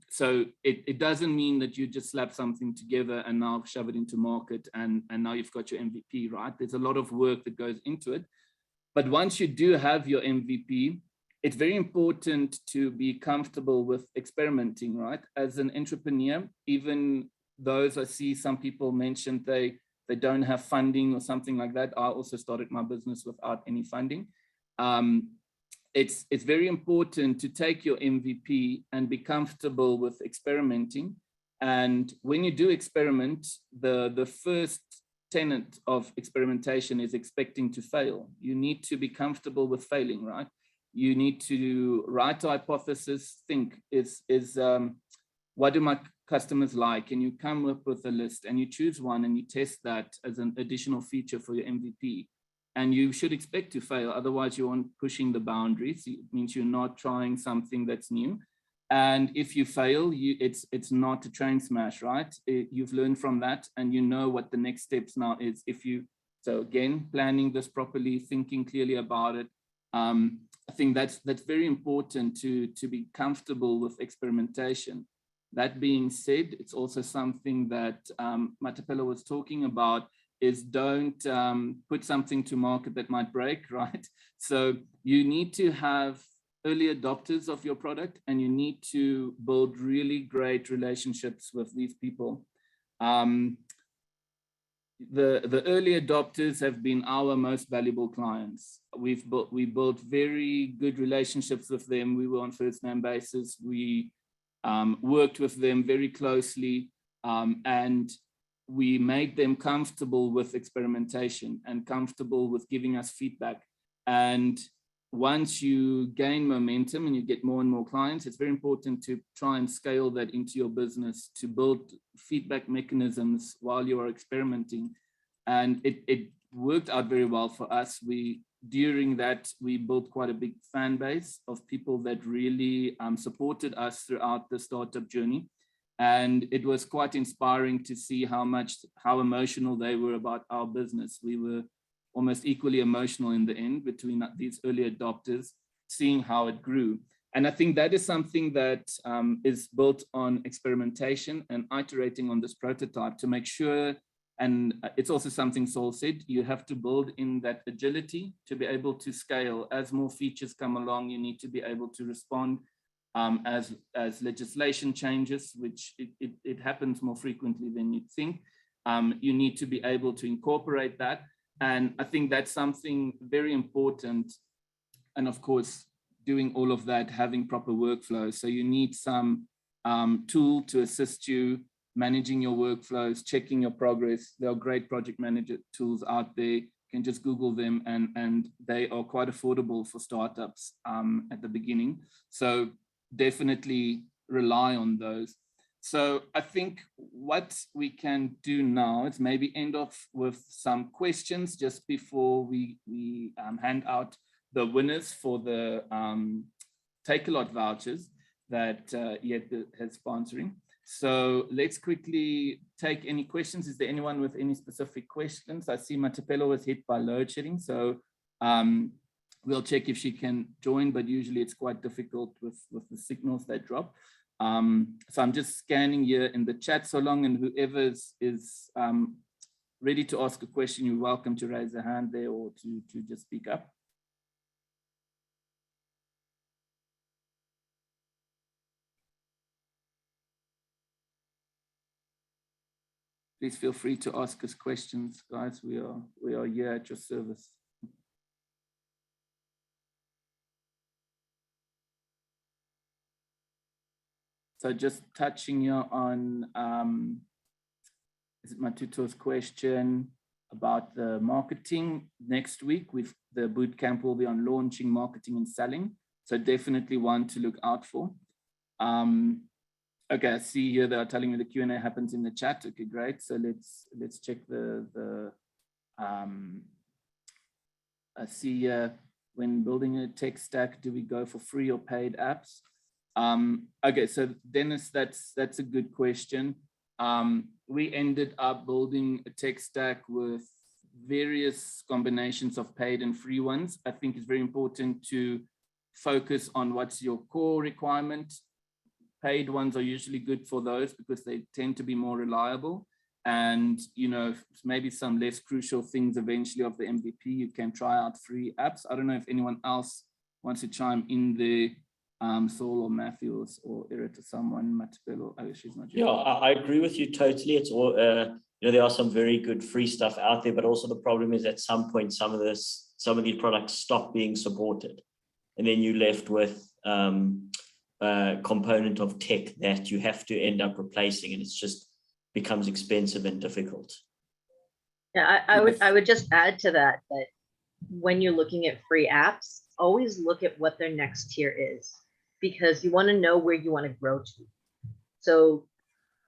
So it doesn't mean that you just slap something together and now shove it into market and now you've got your MVP, right? There's a lot of work that goes into it. But once you do have your MVP, it's very important to be comfortable with experimenting, right? As an entrepreneur, even those I see some people mentioned they don't have funding or something like that. I also started my business without any funding. It's very important to take your MVP and be comfortable with experimenting. And when you do experiment, the first tenet of experimentation is expecting to fail. You need to be comfortable with failing, right? You need to write a hypothesis, think, what do my customers like? And you come up with a list and you choose one and you test that as an additional feature for your MVP. And you should expect to fail, otherwise you aren't pushing the boundaries. It means you're not trying something that's new. And if you fail, it's not a train smash, right? You've learned from that and you know what the next steps now is. So again, planning this properly, thinking clearly about it. I think that's very important to be comfortable with experimentation. That being said, it's also something that Matapelo was talking about, is don't put something to market that might break, right? So you need to have early adopters of your product and you need to build really great relationships with these people. The early adopters have been our most valuable clients. We built very good relationships with them. We were on first name basis. We worked with them very closely, and we made them comfortable with experimentation and comfortable with giving us feedback. And once you gain momentum and you get more and more clients, it's very important to try and scale that into your business, to build feedback mechanisms while you are experimenting. And it worked out very well for us. During that, we built quite a big fan base of people that really supported us throughout the startup journey. And it was quite inspiring to see how emotional they were about our business. We were almost equally emotional in the end between these early adopters, seeing how it grew. And I think that is something that is built on experimentation and iterating on this prototype to make sure, and it's also something Saul said, you have to build in that agility to be able to scale. As more features come along, you need to be able to respond. As legislation changes, which it happens more frequently than you'd think, you need to be able to incorporate that. And I think that's something very important. And of course, doing all of that, having proper workflows. So you need some tool to assist you managing your workflows, checking your progress. There are great project manager tools out there. You can just Google them and they are quite affordable for startups at the beginning. So definitely rely on those. So I think what we can do now is maybe end off with some questions just before we hand out the winners for the Take-A-Lot vouchers that Yet has sponsoring. So let's quickly take any questions. Is there anyone with any specific questions? I see Matapelo was hit by load shedding, so we'll check if she can join, but usually it's quite difficult with the signals that drop. So I'm just scanning here in the chat so long, and whoever is ready to ask a question, you're welcome to raise a hand there or to just speak up. Please feel free to ask us questions, guys. We are here at your service. So just touching here on, is it Matuto's question about the marketing next week? The bootcamp will be on launching, marketing and selling. So definitely one to look out for. Okay, I see here they are telling me the Q&A happens in the chat. Okay, great. So let's check the I see when building a tech stack, do we go for free or paid apps? Okay, so Dennis, that's a good question. We ended up building a tech stack with various combinations of paid and free ones. I think it's very important to focus on what's your core requirement. Paid ones are usually good for those because they tend to be more reliable. And, you know, maybe some less crucial things eventually of the MVP, you can try out free apps. I don't know if anyone else wants to chime in there, Saul or Matthew or Erit or someone, Matapelo. Oh, she's not here. Yeah, I agree with you totally. It's all, you know, there are some very good free stuff out there, but also the problem is at some point, some of these products stop being supported. And then you're left with a component of tech that you have to end up replacing, and it's just becomes expensive and difficult. Yeah, I would just add to that when you're looking at free apps, always look at what their next tier is, because you want to know where you want to grow to. So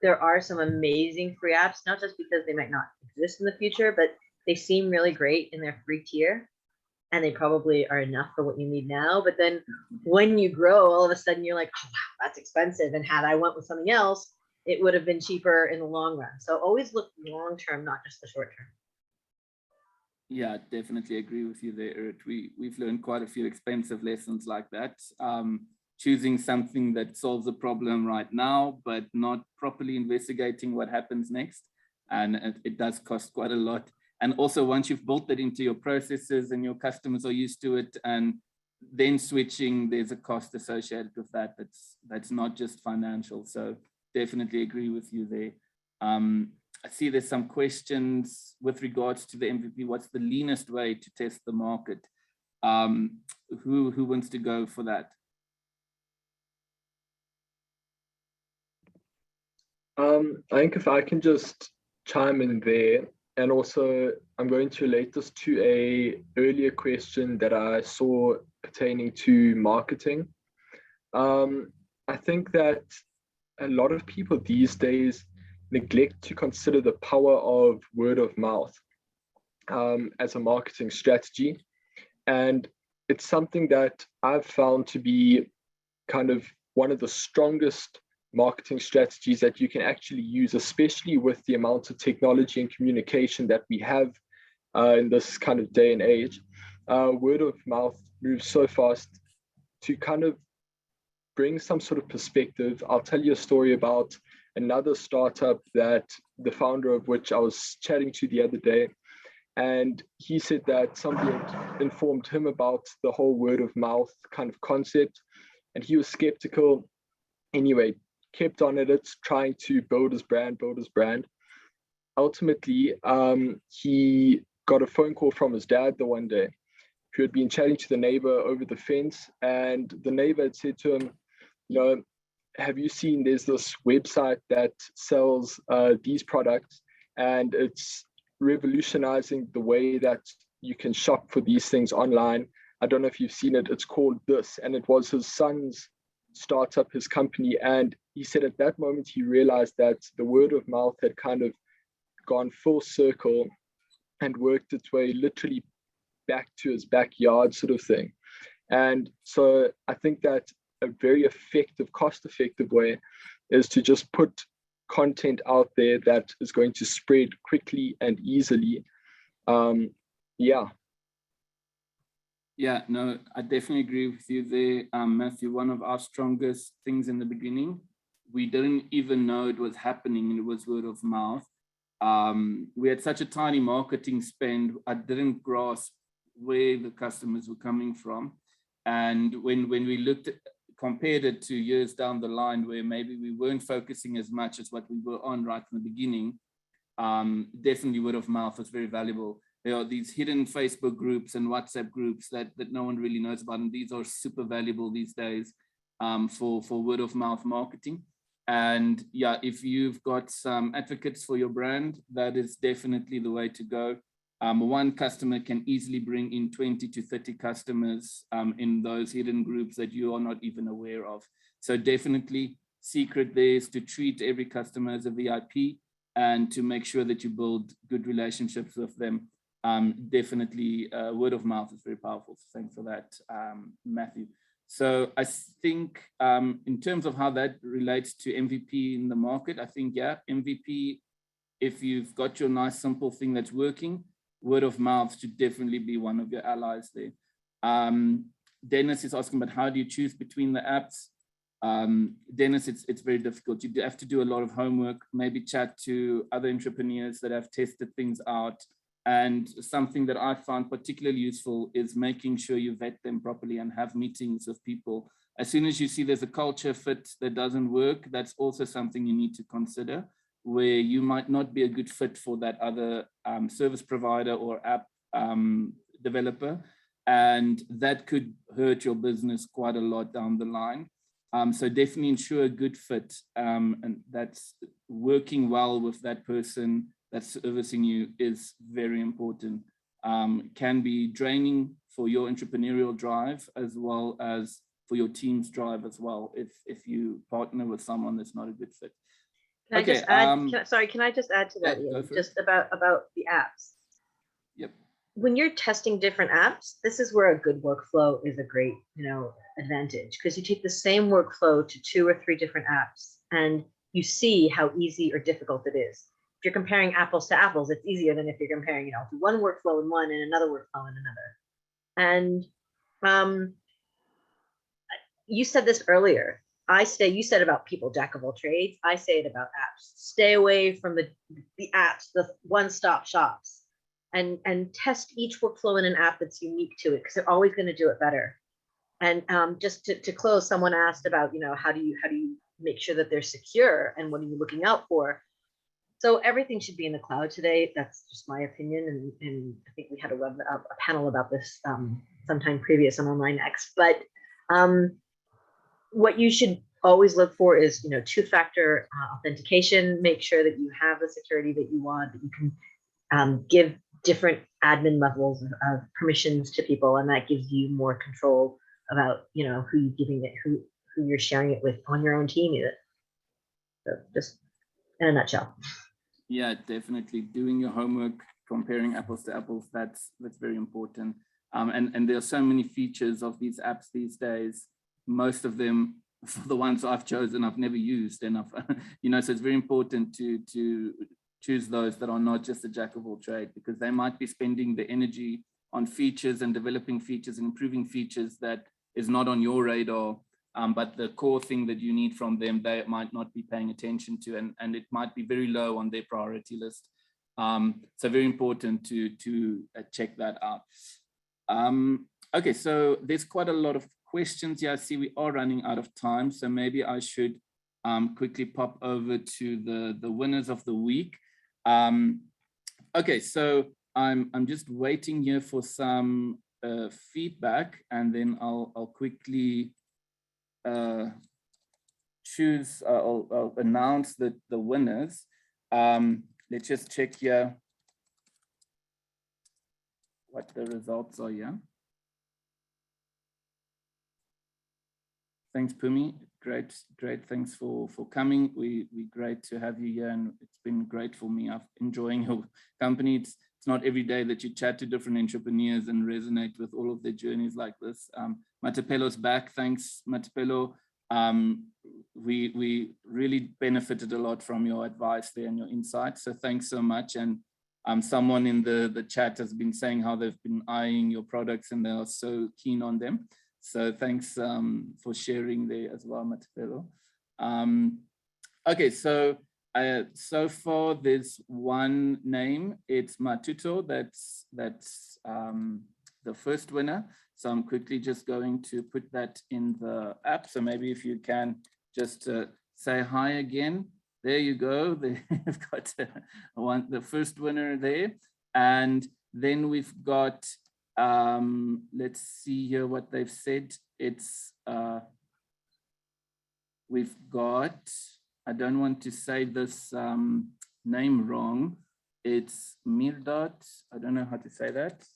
there are some amazing free apps, not just because they might not exist in the future, but they seem really great in their free tier, and they probably are enough for what you need now. But then when you grow, all of a sudden you're like, oh, wow, that's expensive. And had I went with something else, it would have been cheaper in the long run. So always look long-term, not just the short term. Yeah, definitely agree with you there, Erit. We've learned quite a few expensive lessons like that. Choosing something that solves a problem right now, but not properly investigating what happens next. And it does cost quite a lot. And also once you've built that into your processes and your customers are used to it, and then switching, there's a cost associated with that. That's not just financial. So definitely agree with you there. I see there's some questions with regards to the MVP. What's the leanest way to test the market? Who wants to go for that? I think if I can just chime in there, and also I'm going to relate this to a earlier question that I saw pertaining to marketing. I think that a lot of people these days neglect to consider the power of word of mouth as a marketing strategy. And it's something that I've found to be kind of one of the strongest marketing strategies that you can actually use, especially with the amount of technology and communication that we have in this kind of day and age. Word of mouth moves so fast. To kind of bring some sort of perspective, I'll tell you a story about another startup that the founder of which I was chatting to the other day. And he said that somebody had informed him about the whole word of mouth kind of concept, and he was skeptical. Anyway, kept on at it, trying to build his brand. Ultimately, he got a phone call from his dad the one day, who had been chatting to the neighbor over the fence, and the neighbor had said to him, you know, have you seen there's this website that sells these products, and it's revolutionizing the way that you can shop for these things online. I don't know if you've seen it. It's called this. And it was his son's startup, his company. And he said at that moment, he realized that the word of mouth had kind of gone full circle and worked its way literally back to his backyard sort of thing. And so I think that a very effective, cost-effective way is to just put content out there that is going to spread quickly and easily. Yeah, no, I definitely agree with you there, Matthew. One of our strongest things in the beginning, we didn't even know it was happening, and it was word of mouth. We had such a tiny marketing spend, I didn't grasp where the customers were coming from. And when we compared it to years down the line where maybe we weren't focusing as much as what we were on right from the beginning, definitely word of mouth was very valuable. There are these hidden Facebook groups and WhatsApp groups that no one really knows about, and these are super valuable these days for word of mouth marketing. And yeah, if you've got some advocates for your brand, that is definitely the way to go. One customer can easily bring in 20 to 30 customers in those hidden groups that you are not even aware of. So definitely secret there is to treat every customer as a VIP and to make sure that you build good relationships with them. definitely word of mouth is very powerful. So thanks for that, Matthew. So I think in terms of how that relates to MVP in the market, I think, yeah, MVP, if you've got your nice simple thing that's working, word of mouth should definitely be one of your allies there. Dennis is asking about how do you choose between the apps? Dennis, it's very difficult. You have to do a lot of homework, maybe chat to other entrepreneurs that have tested things out. And something that I found particularly useful is making sure you vet them properly and have meetings with people. As soon as you see there's a culture fit that doesn't work, that's also something you need to consider, where you might not be a good fit for that other service provider or app developer. And that could hurt your business quite a lot down the line. So definitely ensure a good fit, and that's working well with that person that's servicing you is very important. Can be draining for your entrepreneurial drive as well as for your team's drive as well, if you partner with someone that's not a good fit. Can I just add, can I just add to that, yeah, Ian, just about the apps? Yep. When you're testing different apps, this is where a good workflow is a great, advantage, because you take the same workflow to 2 or 3 different apps and you see how easy or difficult it is. If you're comparing apples to apples, it's easier than if you're comparing, one workflow in one and another workflow in another. And you said this earlier. You said about people, jack of all trades. I say it about apps. Stay away from the apps, the one-stop shops, and test each workflow in an app that's unique to it, because they're always going to do it better. And just to close, someone asked about, how do you make sure that they're secure and what are you looking out for? So everything should be in the cloud today. That's just my opinion. And I think we had a panel about this sometime previous on Online X. But what you should always look for is, 2-factor authentication. Make sure that you have the security that you want, that you can give different admin levels of permissions to people, and that gives you more control about, who you're giving it, who you're sharing it with on your own team even. So just in a nutshell. Yeah, definitely doing your homework, comparing apples to apples, that's very important. And there are so many features of these apps these days. Most of them, for the ones I've chosen, I've never used enough. So it's very important to choose those that are not just a jack of all trade, because they might be spending the energy on features and developing features and improving features that is not on your radar. But the core thing that you need from them, they might not be paying attention to, and it might be very low on their priority list. So very important to check that out. Okay, so there's quite a lot of questions here. I see we are running out of time, so maybe I should quickly pop over to the winners of the week. Okay, so I'm just waiting here for some feedback, and then I'll quickly I'll announce the winners. Let's just check here what the results are here. Thanks, Pumi. Great. Thanks for coming. We're great to have you here, and it's been great for me. I'm enjoying your company. It's not every day that you chat to different entrepreneurs and resonate with all of their journeys like this. Matapelo's back. Thanks, Matapelo. We really benefited a lot from your advice there and your insights. So thanks so much. And someone in the chat has been saying how they've been eyeing your products and they are so keen on them. So thanks for sharing there as well, Matapelo. Okay, so far there's one name. It's Matuto. That's the first winner. So I'm quickly just going to put that in the app. So maybe if you can just say hi again. There you go. They've got the first winner there. And then we've got, let's see here what they've said. It's, we've got, I don't want to say this name wrong. It's Mirdot. I don't know how to say that.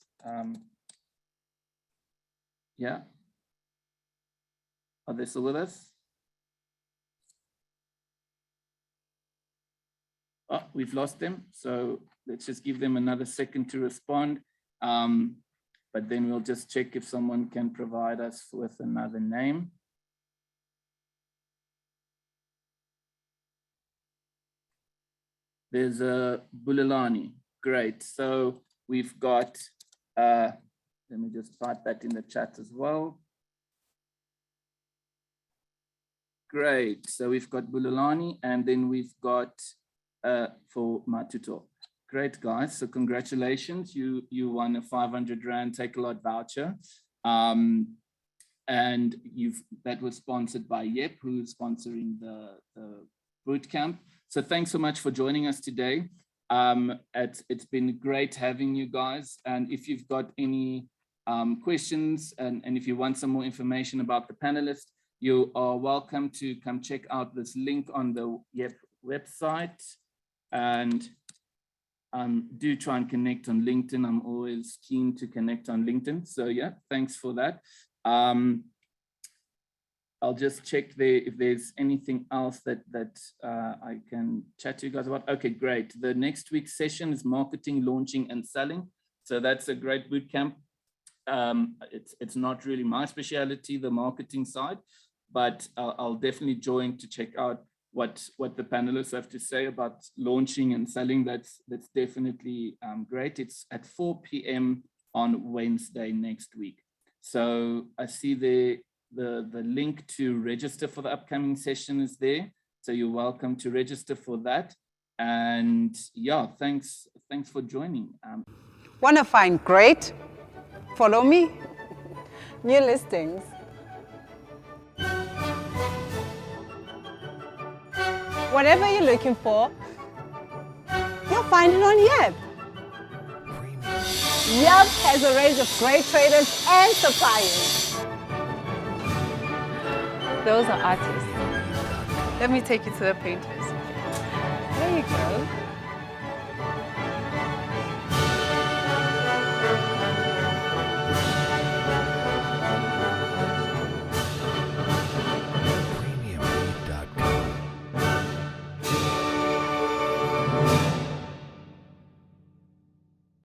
Yeah. Are they still with us? Oh, we've lost them. So let's just give them another second to respond. But then we'll just check if someone can provide us with another name. There's a Bulelani. Great. So we've got, let me just type that in the chat as well. Great. So we've got Bulelani, and then we've got for Matuto. Great, guys. So congratulations. You won a 500 Rand Take a Lot voucher. And that was sponsored by Yep, who's sponsoring the bootcamp. So thanks so much for joining us today. It's been great having you guys. And if you've got any questions and if you want some more information about the panelists, you are welcome to come check out this link on the Yep website. And do try and connect on LinkedIn. I'm always keen to connect on LinkedIn. So yeah, thanks for that. I'll just check there if there's anything else that I can chat to you guys about. Okay, great. The next week's session is marketing, launching, and selling. So that's a great bootcamp. It's not really my specialty, the marketing side, but I'll definitely join to check out what the panelists have to say about launching and selling. That's definitely great. It's at 4 p.m. on Wednesday next week. So I see the link to register for the upcoming session is there. So you're welcome to register for that. And yeah, thanks for joining. Want to find great? Follow me. New listings. Whatever you're looking for, you'll find it on Yep. Yep has a range of great traders and suppliers. Those are artists. Let me take you to the painters. There you go.